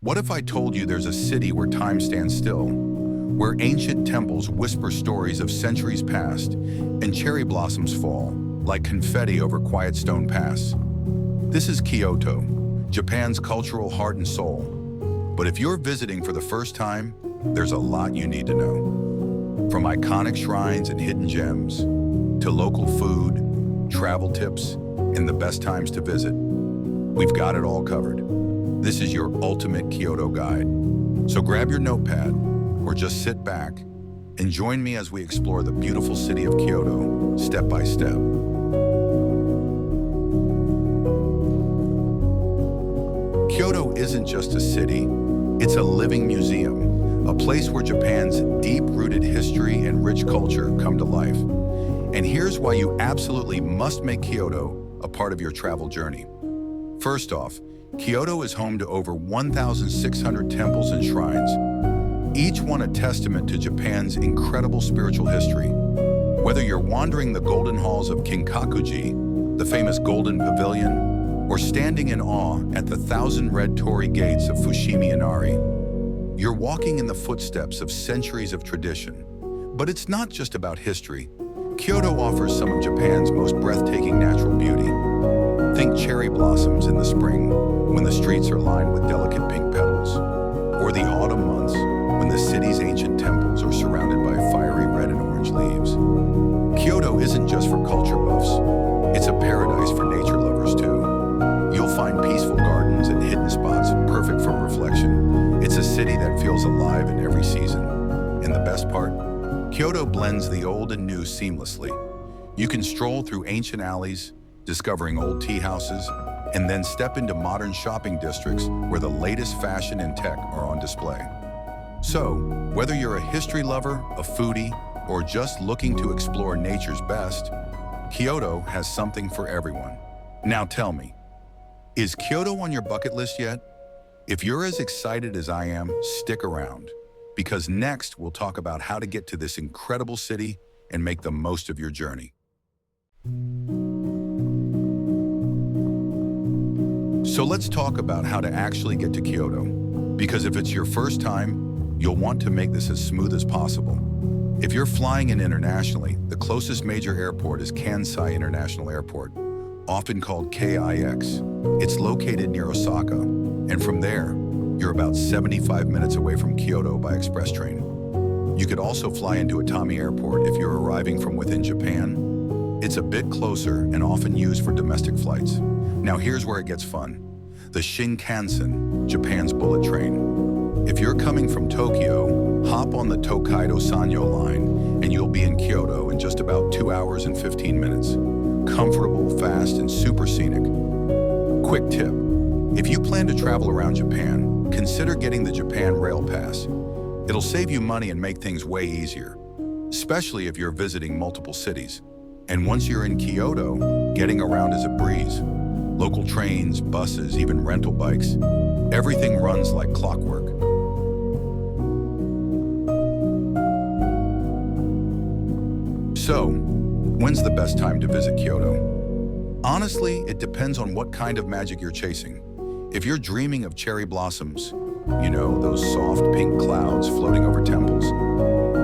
What if I told you there's a city where time stands still, where ancient temples whisper stories of centuries past, and cherry blossoms fall like confetti over quiet stone paths? This is Kyoto, Japan's cultural heart and soul. But if you're visiting for the first time, there's a lot you need to know. From iconic shrines and hidden gems, to local food, travel tips, and the best times to visit, we've got it all covered. This is your ultimate Kyoto guide. So grab your notepad or just sit back and join me as we explore the beautiful city of Kyoto step by step. Kyoto isn't just a city, it's a living museum, a place where Japan's deep-rooted history and rich culture come to life. And here's why you absolutely must make Kyoto a part of your travel journey. First off, Kyoto is home to over 1,600 temples and shrines, each one a testament to Japan's incredible spiritual history. Whether you're wandering the golden halls of Kinkaku-ji, the famous Golden Pavilion, or standing in awe at the 1,000 red torii gates of Fushimi Inari, you're walking in the footsteps of centuries of tradition. But it's not just about history. Kyoto offers some of Japan's most breathtaking natural beauty. Think cherry blossoms in the spring, when the streets are lined with delicate pink petals, or the autumn months, when the city's ancient temples are surrounded by fiery red and orange leaves. Kyoto isn't just for culture buffs, it's a paradise for nature lovers too. You'll find peaceful gardens and hidden spots perfect for reflection. It's a city that feels alive in every season. And the best part? Kyoto blends the old and new seamlessly. You can stroll through ancient alleys, discovering old tea houses, and then step into modern shopping districts where the latest fashion and tech are on display. So, whether you're a history lover, a foodie, or just looking to explore nature's best, Kyoto has something for everyone. Now tell me, is Kyoto on your bucket list yet? If you're as excited as I am, stick around, because next we'll talk about how to get to this incredible city and make the most of your journey. So let's talk about how to actually get to Kyoto, because if it's your first time, you'll want to make this as smooth as possible. If you're flying in internationally, the closest major airport is Kansai International Airport, often called KIX. It's located near Osaka, and from there, you're about 75 minutes away from Kyoto by express train. You could also fly into Atami Airport if you're arriving from within Japan. It's a bit closer and often used for domestic flights. Now here's where it gets fun. The Shinkansen, Japan's bullet train. If you're coming from Tokyo, hop on the Tokaido Sanyo line and you'll be in Kyoto in just about 2 hours and 15 minutes. Comfortable, fast, and super scenic. Quick tip, if you plan to travel around Japan, consider getting the Japan Rail Pass. It'll save you money and make things way easier, especially if you're visiting multiple cities. And once you're in Kyoto, getting around is a breeze. Local trains, buses, even rental bikes, everything runs like clockwork. So, when's the best time to visit Kyoto? Honestly, it depends on what kind of magic you're chasing. If you're dreaming of cherry blossoms, you know, those soft pink clouds floating over temples,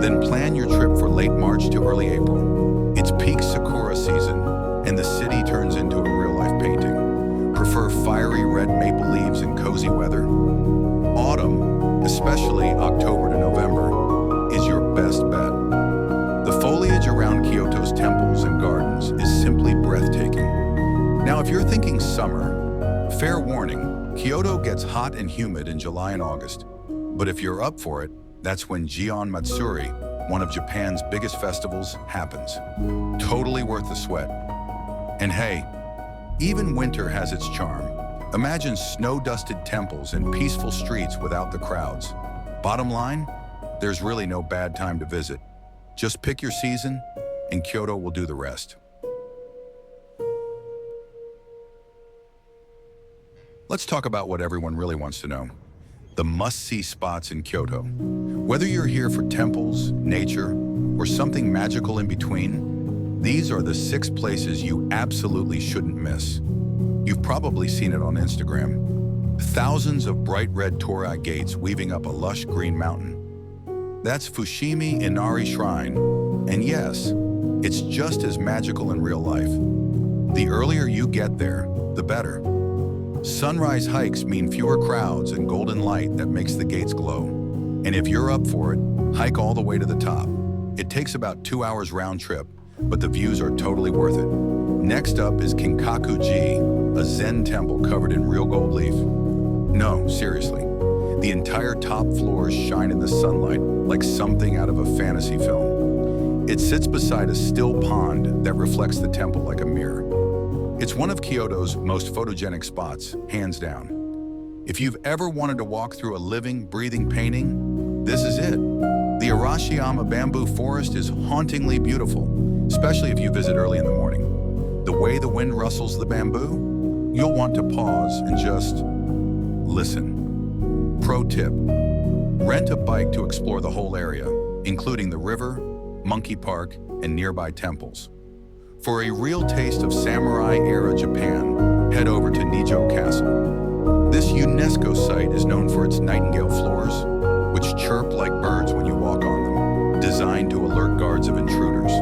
then plan your trip for late March to early April. It's peak sakura season, and the city turns into a real-life painting. Prefer fiery red maple leaves and cozy weather? Autumn, especially October to November, is your best bet. The foliage around Kyoto's temples and gardens is simply breathtaking. Now, if you're thinking summer, fair warning, Kyoto gets hot and humid in July and August. But if you're up for it, that's when Gion Matsuri, one of Japan's biggest festivals, happens. Totally worth the sweat. And hey, even winter has its charm. Imagine snow-dusted temples and peaceful streets without the crowds. Bottom line, there's really no bad time to visit. Just pick your season, and Kyoto will do the rest. Let's talk about what everyone really wants to know. The must-see spots in Kyoto. Whether you're here for temples, nature, or something magical in between, these are the 6 places you absolutely shouldn't miss. You've probably seen it on Instagram. thousands of bright red torii gates weaving up a lush green mountain. That's Fushimi Inari Shrine, and yes, it's just as magical in real life. The earlier you get there, the better. Sunrise hikes mean fewer crowds and golden light that makes the gates glow. And if you're up for it, hike all the way to the top. It takes about 2 hours round trip, but the views are totally worth it. Next up is Kinkaku-ji, a Zen temple covered in real gold leaf. No, seriously. The entire top floors shine in the sunlight like something out of a fantasy film. It sits beside a still pond that reflects the temple like a mirror. It's one of Kyoto's most photogenic spots, hands down. If you've ever wanted to walk through a living, breathing painting, this is it. The Arashiyama bamboo forest is hauntingly beautiful, especially if you visit early in the morning. The way the wind rustles the bamboo, you'll want to pause and just listen. Pro tip: rent a bike to explore the whole area, including the river, monkey park, and nearby temples. For a real taste of samurai-era Japan, head over to Nijo Castle. This UNESCO site is known for its nightingale floors, which chirp like birds when you walk on them, designed to alert guards of intruders.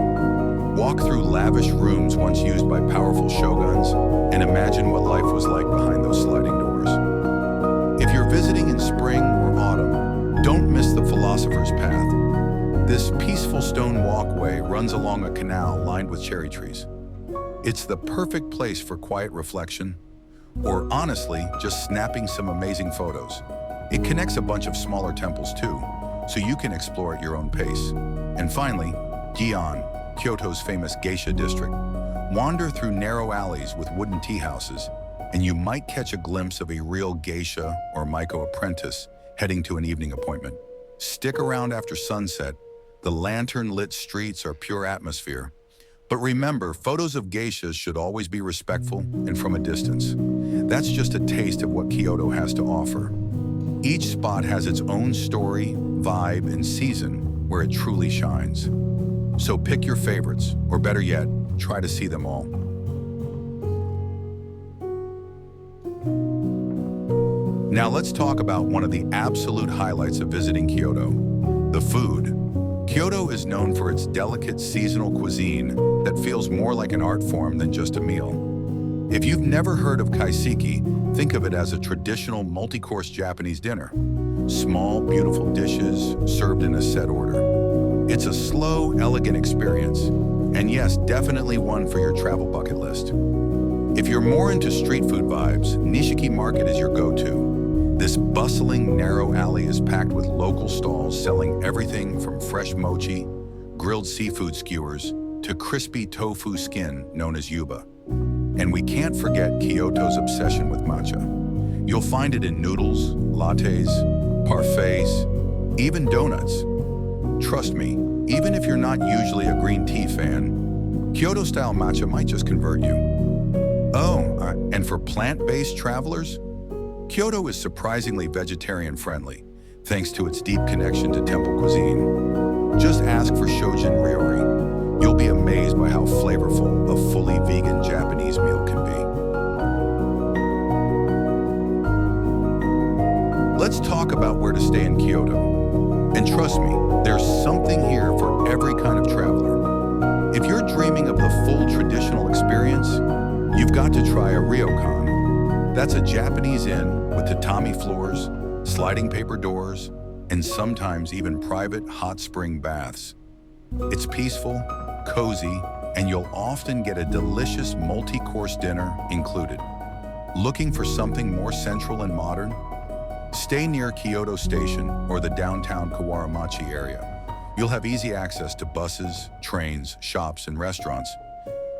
Walk through lavish rooms once used by powerful shoguns, and imagine what life was like behind those sliding doors. If you're visiting in spring or autumn, don't miss the Philosopher's Path. This peaceful stone walkway runs along a canal lined with cherry trees. It's the perfect place for quiet reflection, or honestly, just snapping some amazing photos. It connects a bunch of smaller temples too, so you can explore at your own pace. And finally, Gion, Kyoto's famous geisha district. Wander through narrow alleys with wooden tea houses, and you might catch a glimpse of a real geisha or Maiko apprentice heading to an evening appointment. Stick around after sunset. The lantern-lit streets are pure atmosphere. But remember, photos of geishas should always be respectful and from a distance. That's just a taste of what Kyoto has to offer. Each spot has its own story, vibe, and season where it truly shines. So pick your favorites, or better yet, try to see them all. Now let's talk about one of the absolute highlights of visiting Kyoto, the food. Kyoto is known for its delicate seasonal cuisine that feels more like an art form than just a meal. If you've never heard of kaiseki, think of it as a traditional multi-course Japanese dinner. Small, beautiful dishes served in a set order. It's a slow, elegant experience, and yes, definitely one for your travel bucket list. If you're more into street food vibes, Nishiki Market is your go-to. This bustling, narrow alley is packed with local stalls selling everything from fresh mochi, grilled seafood skewers, to crispy tofu skin known as yuba. And we can't forget Kyoto's obsession with matcha. You'll find it in noodles, lattes, parfaits, even donuts. Trust me, even if you're not usually a green tea fan, Kyoto-style matcha might just convert you. And for plant-based travelers, Kyoto is surprisingly vegetarian-friendly, thanks to its deep connection to temple cuisine. Just ask for Shojin Ryori. You'll be amazed by how flavorful a fully vegan Japanese meal can be. Let's talk about where to stay in Kyoto. And trust me, there's something here for every kind of traveler. If you're dreaming of the full traditional experience, you've got to try a ryokan. That's a Japanese inn with tatami floors, sliding paper doors, and sometimes even private hot spring baths. It's peaceful, cozy, and you'll often get a delicious multi-course dinner included. Looking for something more central and modern? Stay near Kyoto Station or the downtown Kawaramachi area. You'll have easy access to buses, trains, shops, and restaurants.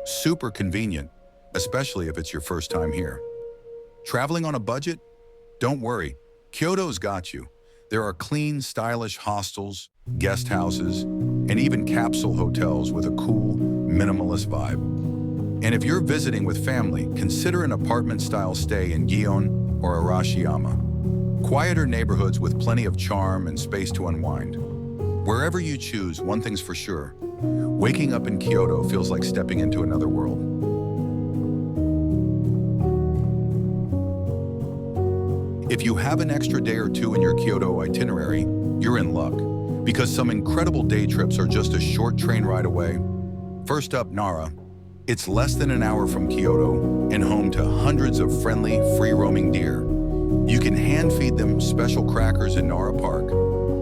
Super convenient, especially if it's your first time here. Traveling on a budget? Don't worry, Kyoto's got you. There are clean, stylish hostels, guest houses, and even capsule hotels with a cool, minimalist vibe. And if you're visiting with family, consider an apartment-style stay in Gion or Arashiyama. Quieter neighborhoods with plenty of charm and space to unwind. Wherever you choose, one thing's for sure. Waking up in Kyoto feels like stepping into another world. If you have an extra day or two in your Kyoto itinerary, you're in luck, because some incredible day trips are just a short train ride away. First up, Nara. It's less than an hour from Kyoto and home to hundreds of friendly, free-roaming deer. You can hand-feed them special crackers in Nara Park,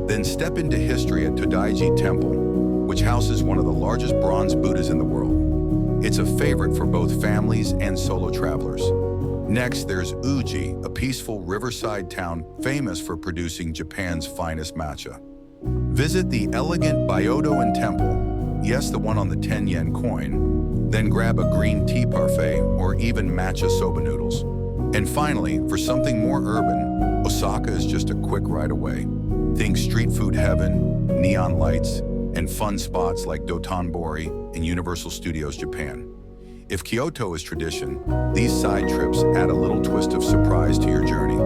then step into history at Todaiji Temple, which houses one of the largest bronze Buddhas in the world. It's a favorite for both families and solo travelers. Next, there's Uji, a peaceful riverside town famous for producing Japan's finest matcha. Visit the elegant Byodo-in Temple, yes, the one on the 10-yen coin, then grab a green tea parfait or even matcha soba noodles. And finally, for something more urban, Osaka is just a quick ride away. Think street food heaven, neon lights, and fun spots like Dotonbori and Universal Studios Japan. If Kyoto is tradition, these side trips add a little twist of surprise to your journey.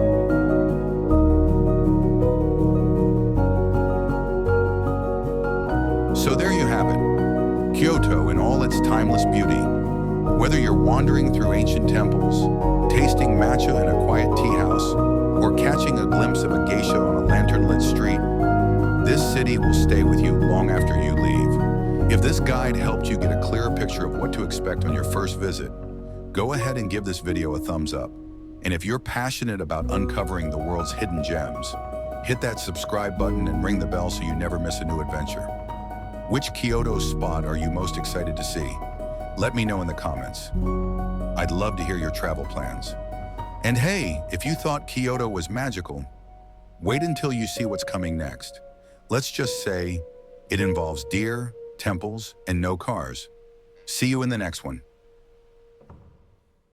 So there you have it, Kyoto in all its timeless beauty. Whether you're wandering through ancient temples, tasting matcha in a quiet tea house, or catching a glimpse of a geisha on a lantern-lit street, this city will stay with you long after you leave. If this guide helped you get a clearer picture of what to expect on your first visit, go ahead and give this video a thumbs up. And if you're passionate about uncovering the world's hidden gems, hit that subscribe button and ring the bell so you never miss a new adventure. Which Kyoto spot are you most excited to see? Let me know in the comments. I'd love to hear your travel plans. And hey, if you thought Kyoto was magical, wait until you see what's coming next. Let's just say it involves deer, temples, and no cars. See you in the next one.